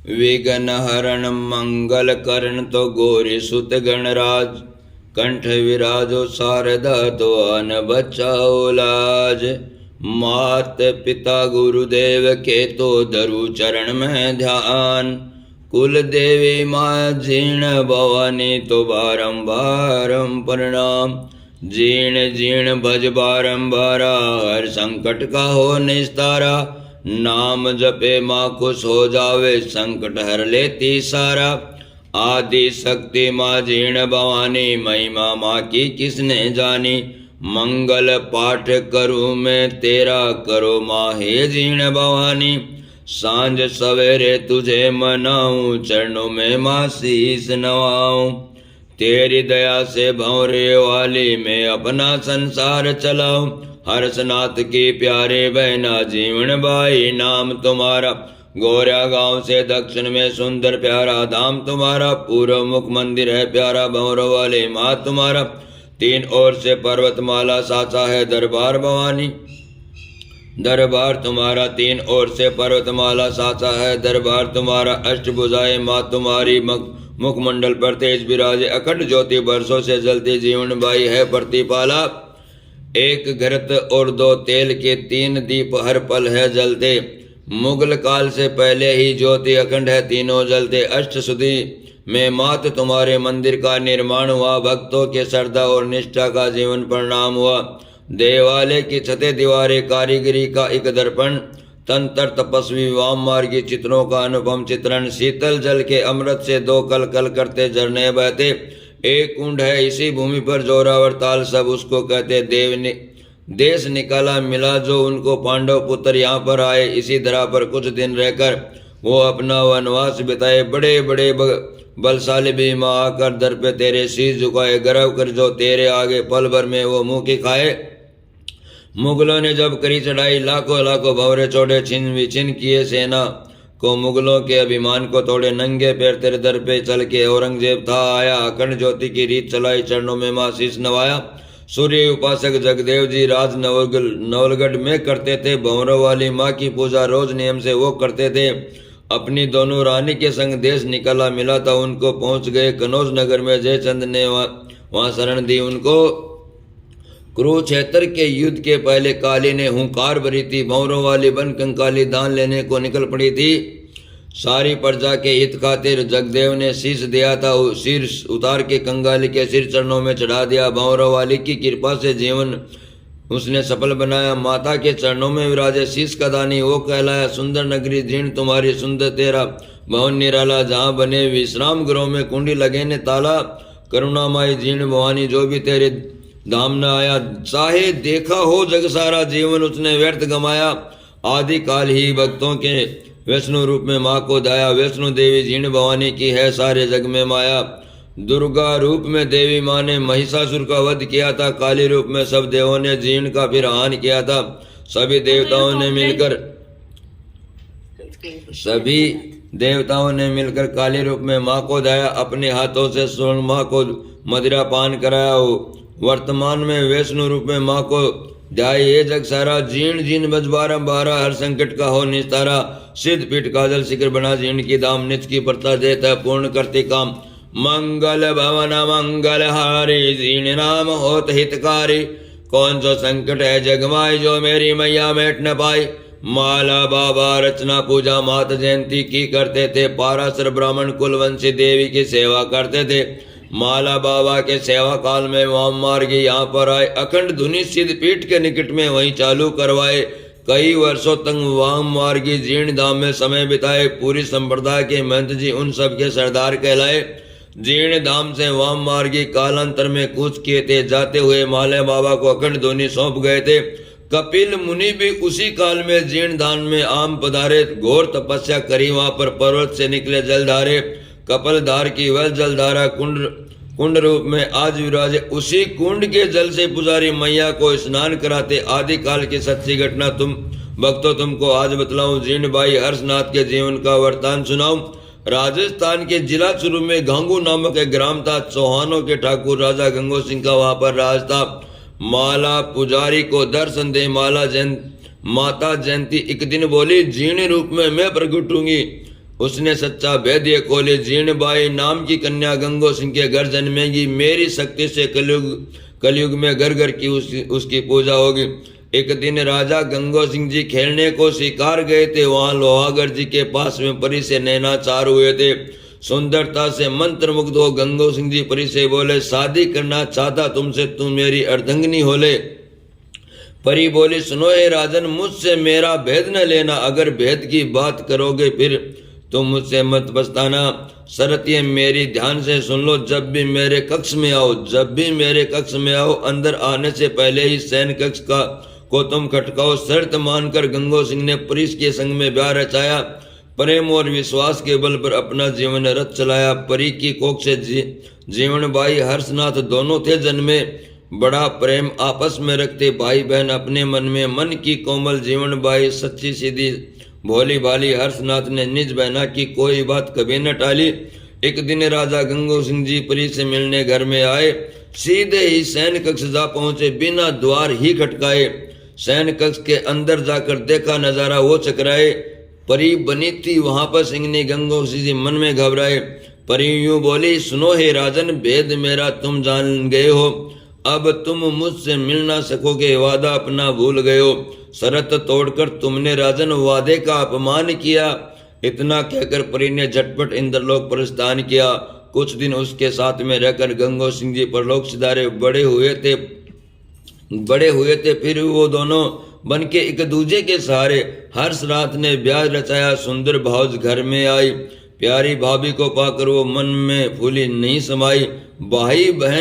विघ्न हरण मंगल करण तो गौरी सुत गणराज, कंठ विराजो शारदा तो अन बचाओ लाज। मात पिता गुरुदेव के तो धरु चरण में ध्यान, कुल देवी माँ जीर्ण भवानी तो बारंबार प्रणाम। जीर्ण जीर्ण भज बारंबारा, हर संकट का हो निस्तारा। नाम जपे माँ खुश हो जावे, संकट हर लेती सारा। आदि शक्ति माँ जीर्ण भवानी, महिमा माँ की किसने जानी। मंगल पाठ करूँ मैं तेरा, करो माँ हे जीर्ण भवानी। सांझ सवेरे तुझे मनाऊं, चरणों में माँ शीस नवाऊं। तेरी दया से भंवरे वाली, मैं अपना संसार चलाऊं। हर्षनाथ की प्यारे बहना जीवन बाई, नाम तुम्हारा। गौरा गांव से दक्षिण में सुंदर प्यारा धाम तुम्हारा। पूर्व मुख मंदिर है प्यारा, भंवरों वाले माँ तुम्हारा। तीन ओर से पर्वतमाला साचा है दरबार भवानी। दरबार तुम्हारा तीन ओर से पर्वतमाला साचा है दरबार तुम्हारा। अष्टभुजाएं माँ तुम्हारी, मुखमंडल पर तेज विराजे। अखंड ज्योति वर्षों से जलती, जीवन बाई है प्रतिपाला। एक घृत और दो तेल के, तीन दीप हर पल है जलते। मुगल काल से पहले ही ज्योति अखंड है, तीनों जलते। अष्ट सुधी में मात तुम्हारे मंदिर का निर्माण हुआ। भक्तों के श्रद्धा और निष्ठा का जीवन परिणाम हुआ। देवालय की छतें दीवारें कारीगरी का एक दर्पण। तंत्र तपस्वी वाम मार्गी चित्रों का अनुपम चित्रण। शीतल जल के अमृत से दो कल कल करते झरने बहते। एक कुंड है इसी भूमि पर, जोरावर ताल सब उसको कहते। देश निकाला मिला जो उनको, पांडव पुत्र यहाँ पर आए। इसी धरा पर कुछ दिन रहकर वो अपना वनवास बिताए। बड़े बड़े बलशाली भी माँ आकर दर पे तेरे शीश झुकाए। गर्व कर जो तेरे आगे, पल भर में वो मुंह की खाए। मुगलों ने जब करी चढ़ाई, लाखों लाखों भंवरे छोड़े। छिन विछिन किए सेना को, मुगलों के अभिमान को तोड़े। नंगे पैर तेरे दर पे चल के औरंगजेब था आया। अखंड ज्योति की रीत चलाई, चरणों में माँ शीश नवाया। सूर्य उपासक जगदेव जी राज नवलगढ़ में करते थे। भंवरों वाली माँ की पूजा रोज नियम से वो करते थे। अपनी दोनों रानी के संग देश निकाला मिला था उनको। पहुंच गए कनौज नगर में, जयचंद ने वहां शरण दी उनको। कुरुक्षेत्र के युद्ध के पहले काली ने हुंकार भरी थी। भंवरों वाली बन कंकाली दान लेने को निकल पड़ी थी। सारी प्रजा के हित खातिर जगदेव ने शीश दिया था। सिर उतार के कंगाली के सिर चरणों में चढ़ा दिया। भंवरों वाली की कृपा से जीवन उसने सफल बनाया। माता के चरणों में विराजे शीश का दानी, वो कहलाया सुंदर नगरी। जीर्ण तुम्हारी सुंदर तेरा भवन निराला, जहाँ बने विश्राम गृहों में कुंडी लगे ने ताला। करुणामाई जीर्ण भवानी, जो भी तेरे धाम न आया, चाहे देखा हो जग सारा, जीवन उसने व्यर्थ गमाया। आदि काल ही भक्तों के वैष्णु रूप में माँ को दाया। वैष्णु देवी जीर्ण भवानी की है सारे जग में माया। दुर्गा रूप में देवी माँ ने महिषासुर का वध किया था। काली रूप में सब देवों ने जीर्ण का फिर आह्वान किया था। सभी देवताओं ने मिलकर काली रूप में माँ को दाया। अपने हाथों से स्वर्ण माँ को मदिरा पान कराया। वर्तमान में वैष्णु रूप में माँ को ध्याय ये जग सारा। जीर्ण जीर्ण बज बारंबारा, हर संकट का हो निस्तारा। सिद्ध पीठ काजल शिखर बना, जीर्ण की दाम नित्य की प्रता देता पूर्ण करते काम। मंगल भवन मंगल हारी, जीर्ण नाम होत हितकारी। कौन सा संकट है जगमाई, जो मेरी मैया मेट न पाई। माला बाबा रचना पूजा मात जयंती की करते थे। पाराशर ब्राह्मण कुलवंशी देवी की सेवा करते थे। माला बाबा के सेवा काल में वाम मार्गी यहाँ पर आए। अखंड धुनि सिद्ध पीठ के निकट में वहीं चालू करवाए। कई वर्षों तक वाम मार्गी जीर्ण धाम में समय बिताए। पूरी संप्रदाय के महंत जी उन सब के सरदार कहलाए। जीर्ण धाम से वाम मार्गी कालांतर में कूच किए थे। जाते हुए माले बाबा को अखंड धुनि सौंप गए थे। कपिल मुनि भी उसी काल में जीर्ण धाम में आम पधारे। घोर तपस्या करी, वहां पर पर्वत से निकले जलधारे। कपलधार की वह जलधारा कुंड रूप में आज विराजे। उसी कुंड के जल से पुजारी मैया को स्नान कराते। आदि काल की सच्ची घटना भक्तों तुमको आज बतलाऊं। जीर्ण बाई हर्षनाथ के जीवन का वर्तान सुनाऊं। राजस्थान के जिला चुरू में गांगू नामक एक ग्राम था। चौहानों के ठाकुर राजा गंगो सिंह का वहां पर राज था। माला पुजारी को दर्शन दे। माता जयंती एक दिन बोली, जीर्ण रूप में मैं प्रकट होंगी। उसने सच्चा भेद ये खोले, जीर्ण बाई नाम की कन्या गंगो सिंह के घर जन्मेगी, मेरी शक्ति से कलयुग में घर घर की उसकी पूजा होगी। एक दिन राजा गंगो सिंह जी खेलने को शिकार गए थे। वहां लोहागर जी के पास में परी से नैनाचार हुए थे। सुंदरता से मंत्र मुग्ध हो गंगो सिंह जी परी से बोले, शादी करना चाहता तुमसे, तुम मेरी अर्धंगिनी होले। परी बोली, सुनो हे राजन, मुझसे मेरा भेद न लेना, अगर भेद की बात करोगे फिर तुम मुझसे मत पछताना। शर्त ये मेरी ध्यान से सुन लो, जब भी मेरे कक्ष में आओ, अंदर आने से पहले ही शयन कक्ष को तुम खटकाओ। शर्त मानकर गंगो सिंह ने परीस के संग में ब्याह रचाया। प्रेम और विश्वास के बल पर अपना जीवन रथ चलाया। परी की कोख से जीवन बाई हर्षनाथ दोनों थे जन्मे। बड़ा प्रेम आपस में रखते भाई बहन अपने मन में। मन की कोमल जीवन बाई सच्ची सीधी भोली भाली। हर्षनाथ ने निज बहना की कोई बात कभी न टाली। एक दिन राजा गंगो सिंह जी परी से मिलने घर में आए। सीधे ही शयन कक्ष जा पहुंचे, बिना द्वार ही खटकाए। शयन कक्ष के अंदर जाकर देखा नजारा वो चकराए। परी बनी थी वहां पर सिंहनी। गंगो सिंह जी मन में घबराए। परी यूं बोली, सुनो हे राजन, भेद मेरा तुम जान गए हो, अब तुम मुझसे मिल ना सकोगे, वादा अपना भूल गए हो। शरत तोड़कर तुमने राजन वादे का अपमान किया। इतना कहकर परी ने झटपट इंद्रलोक प्रस्थान किया। कुछ दिन उसके साथ में रहकर गंगो सिंह जी परलोक सिधारे बड़े हुए थे। फिर वो दोनों बन के एक दूजे के सहारे हर्षनाथ ने ब्याह रचाया। सुंदर भावज घर में आई। प्यारी भाभी को पाकर वो मन में फूली नहीं समाई। भाई बहन